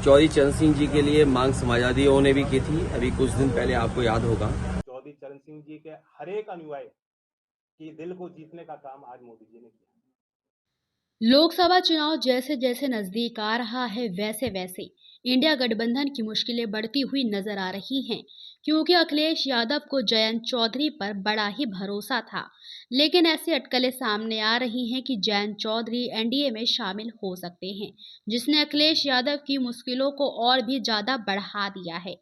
चौधरी चरण सिंह जी के लिए मांग समाजवादियों ने भी की थी, अभी कुछ दिन पहले, आपको याद होगा। चौधरी चरण सिंह जी के हर एक अनुयायी की दिल को जीतने का काम आज मोदी जी ने किया। लोकसभा चुनाव जैसे जैसे नजदीक आ रहा है वैसे वैसे इंडिया गठबंधन की मुश्किलें बढ़ती हुई नजर आ रही हैं, क्योंकि अखिलेश यादव को जयंत चौधरी पर बड़ा ही भरोसा था। लेकिन ऐसी अटकलें सामने आ रही हैं कि जयंत चौधरी एनडीए में शामिल हो सकते हैं, जिसने अखिलेश यादव की मुश्किलों को और भी ज्यादा बढ़ा दिया है।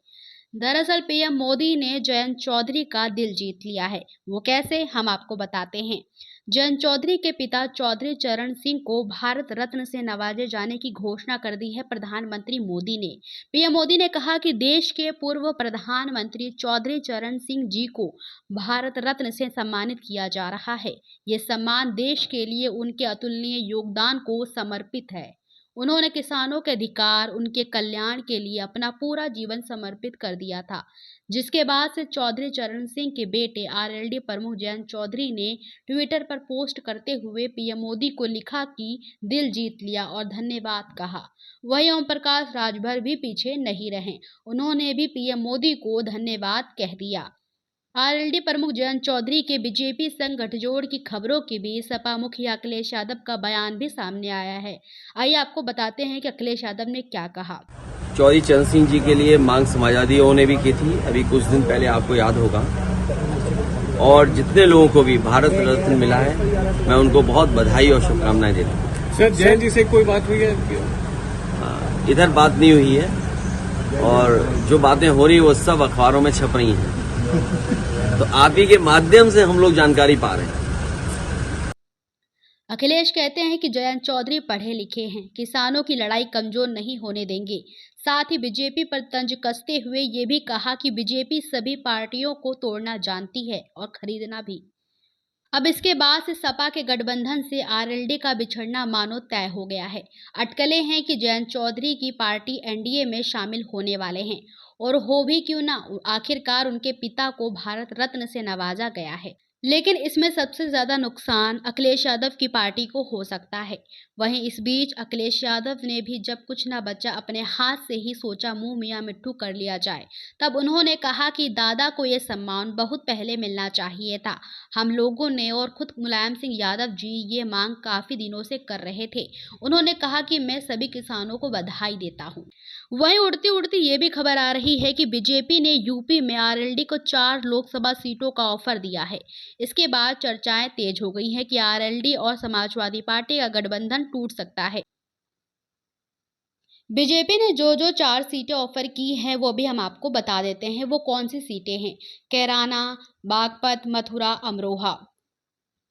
दरअसल पीएम मोदी ने जयंत चौधरी का दिल जीत लिया है। वो कैसे, हम आपको बताते हैं। जयंत चौधरी के पिता चौधरी चरण सिंह को भारत रत्न से नवाजे जाने की घोषणा कर दी है प्रधानमंत्री मोदी ने। पीएम मोदी ने कहा कि देश के पूर्व प्रधानमंत्री चौधरी चरण सिंह जी को भारत रत्न से सम्मानित किया जा रहा है। ये सम्मान देश के लिए उनके अतुलनीय योगदान को समर्पित है। उन्होंने किसानों के अधिकार, उनके कल्याण के लिए अपना पूरा जीवन समर्पित कर दिया था। जिसके बाद से चौधरी चरण सिंह के बेटे आरएलडी प्रमुख जयंत चौधरी ने ट्विटर पर पोस्ट करते हुए पीएम मोदी को लिखा कि दिल जीत लिया और धन्यवाद कहा। वहीं ओम प्रकाश राजभर भी पीछे नहीं रहे, उन्होंने भी पीएम मोदी को धन्यवाद कह दिया। आरएलडी प्रमुख जयंत चौधरी के बीजेपी संग गठजोड़ की खबरों के बीच सपा मुखिया अखिलेश यादव का बयान भी सामने आया है। आइए आपको बताते हैं कि अखिलेश यादव ने क्या कहा। चौधरी चरण सिंह जी के लिए मांग समाजवादियों ने भी की थी, अभी कुछ दिन पहले, आपको याद होगा। और जितने लोगों को भी भारत रत्न मिला है, मैं उनको बहुत बधाई और शुभकामनाएं देता हूँ। सर, जयंत जी से कोई बात हुई है? इधर बात नहीं हुई है, और जो बातें हो रही है वो सब अखबारों में छप रही हैं, तो आप ही के माध्यम से हम लोग जानकारी पा रहे हैं। अखिलेश कहते हैं कि जयंत चौधरी पढ़े लिखे हैं, किसानों की लड़ाई कमजोर नहीं होने देंगे। साथ ही बीजेपी पर तंज कसते हुए ये भी कहा कि बीजेपी सभी पार्टियों को तोड़ना जानती है और खरीदना भी। अब इसके बाद से सपा के गठबंधन से आरएलडी का बिछड़ना मानो तय हो गया है। अटकलें हैं कि जयंत चौधरी की पार्टी एनडीए में शामिल होने वाले हैं, और हो भी क्यों ना, आखिरकार उनके पिता को भारत रत्न से नवाजा गया है। लेकिन इसमें सबसे ज्यादा नुकसान अखिलेश यादव की पार्टी को हो सकता है। वहीं इस बीच अखिलेश यादव ने भी जब कुछ न बचा अपने हाथ से ही सोचा मुंह मियां मिट्ठू कर लिया जाए। तब उन्होंने कहा कि दादा को ये सम्मान बहुत पहले मिलना चाहिए था। हम लोगों ने और खुद मुलायम सिंह यादव जी ये मांग काफी दिनों से कर रहे थे। उन्होंने कहा कि मैं सभी किसानों को बधाई देता हूँ। वहीं उड़ती उड़ती ये भी खबर आ रही है कि बीजेपी ने यूपी में आरएलडी को 4 लोकसभा सीटों का ऑफर दिया है। इसके बाद चर्चाएं तेज हो गई हैं कि आरएलडी और समाजवादी पार्टी का गठबंधन टूट सकता है। बीजेपी ने जो 4 सीटें ऑफर की हैं वो भी हम आपको बता देते हैं। वो कौन सी सीटें हैं? कैराना, बागपत, मथुरा, अमरोहा।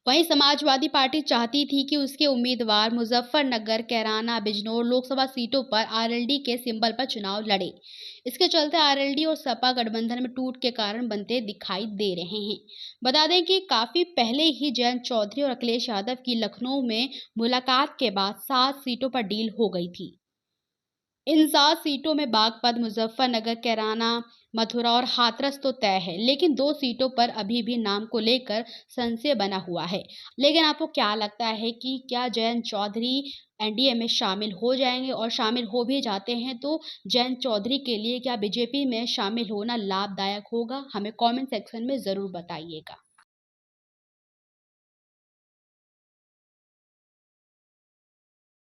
वहीं समाजवादी पार्टी चाहती थी कि उसके उम्मीदवार मुजफ्फरनगर, कैराना, बिजनौर लोकसभा सीटों पर आरएलडी के सिंबल पर चुनाव लड़े। इसके चलते आरएलडी और सपा गठबंधन में टूट के कारण बनते दिखाई दे रहे हैं। बता दें कि काफी पहले ही जयंत चौधरी और अखिलेश यादव की लखनऊ में मुलाकात के बाद 7 सीटों पर डील हो गई थी। इन 7 सीटों में बागपत, मुजफ्फरनगर, कैराना, मथुरा और हाथरस तो तय है, लेकिन 2 सीटों पर अभी भी नाम को लेकर संशय बना हुआ है। लेकिन आपको क्या लगता है कि क्या जयंत चौधरी एनडीए में शामिल हो जाएंगे? और शामिल हो भी जाते हैं तो जयंत चौधरी के लिए क्या बीजेपी में शामिल होना लाभदायक होगा? हमें कमेंट सेक्शन में ज़रूर बताइएगा।